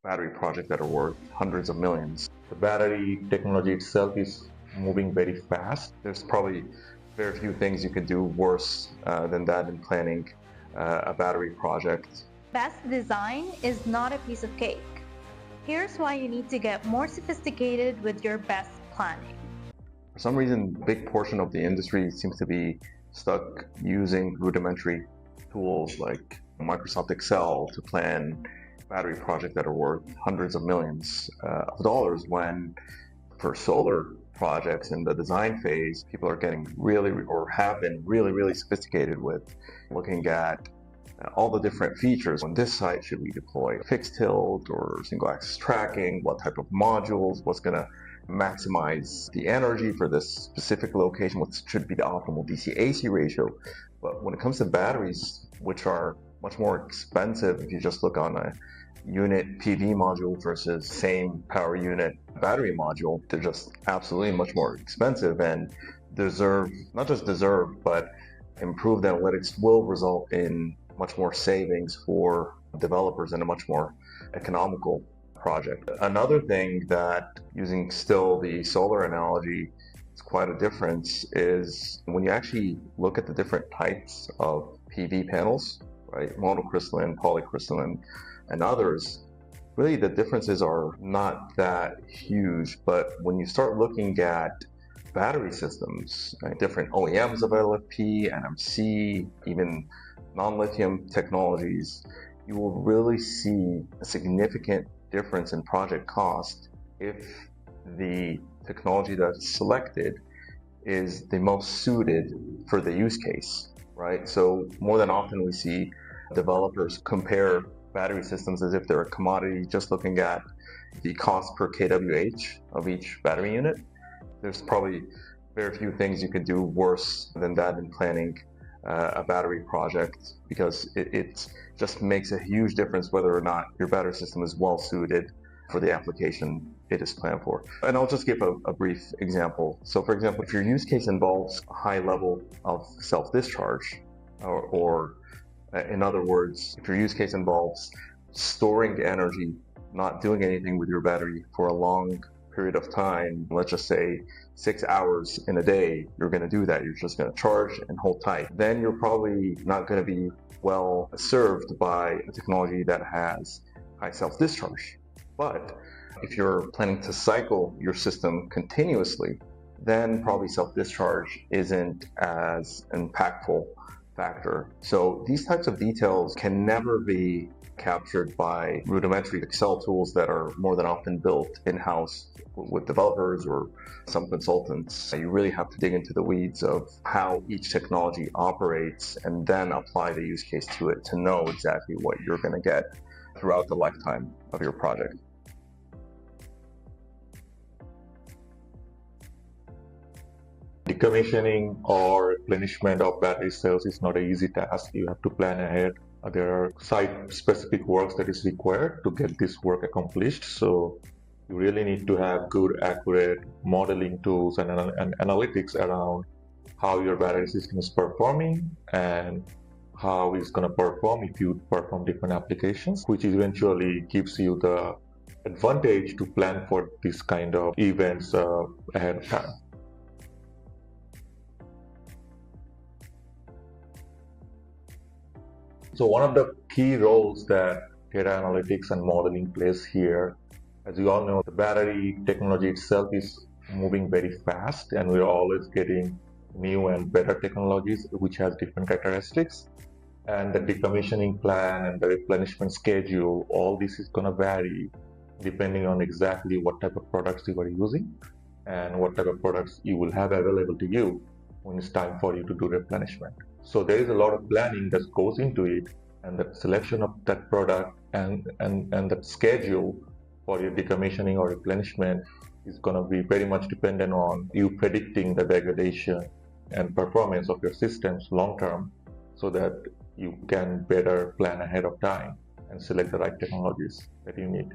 battery projects that are worth hundreds of millions. The battery technology itself is moving very fast. There's probably very few things you could do worse than that in planning a battery project. BESS design is not a piece of cake. Here's why you need to get more sophisticated with your BESS planning. For some reason, a big portion of the industry seems to be stuck using rudimentary tools like Microsoft Excel to plan battery projects that are worth hundreds of millions of dollars, when for solar projects in the design phase, people are getting have been really sophisticated with looking at all the different features. On this site, should we deploy fixed tilt or single axis tracking? What type of modules? What's going to maximize the energy for this specific location? What should be the optimal DC-AC ratio? But when it comes to batteries, which are much more expensive, if you just look on a unit PV module versus same power unit battery module, they're just absolutely much more expensive, and not just deserve, but improved analytics will result in much more savings for developers and a much more economical project. Another thing that, using still the solar analogy, is quite a difference is when you actually look at the different types of PV panels, right? Monocrystalline, polycrystalline, and others. Really, the differences are not that huge, but when you start looking at battery systems, right, different OEMs of LFP, NMC, even non-lithium technologies, you will really see a significant difference in project cost if the technology that's selected is the most suited for the use case, right? So more than often we see developers compare battery systems as if they're a commodity, just looking at the cost per kWh of each battery unit. There's probably very few things you could do worse than that in planning a battery project, because it just makes a huge difference whether or not your battery system is well suited for the application it is planned for. And I'll just give a brief example. So for example, if your use case involves a high level of self-discharge, or in other words, if your use case involves storing the energy, not doing anything with your battery for a long period of time, let's just say 6 hours in a day, you're going to do that. You're just going to charge and hold tight. Then you're probably not going to be well served by a technology that has high self-discharge. But if you're planning to cycle your system continuously, then probably self-discharge isn't as impactful factor. So these types of details can never be captured by rudimentary Excel tools that are more than often built in-house with developers or some consultants. You really have to dig into the weeds of how each technology operates and then apply the use case to it to know exactly what you're going to get throughout the lifetime of your project. Decommissioning or replenishment of battery cells is not an easy task. You have to plan ahead. There are site-specific works that is required to get this work accomplished. So you really need to have good, accurate modeling tools and analytics around how your battery system is performing and how it's going to perform if you perform different applications, which eventually gives you the advantage to plan for this kind of events ahead of time. So one of the key roles that data analytics and modeling plays here, as you all know, the battery technology itself is moving very fast, and we're always getting new and better technologies which has different characteristics. And the decommissioning plan and the replenishment schedule, all this is going to vary depending on exactly what type of products you are using and what type of products you will have available to you when it's time for you to do replenishment. So there is a lot of planning that goes into it, and the selection of that product and the schedule for your decommissioning or replenishment is going to be very much dependent on you predicting the degradation and performance of your systems long term, so that you can better plan ahead of time and select the right technologies that you need.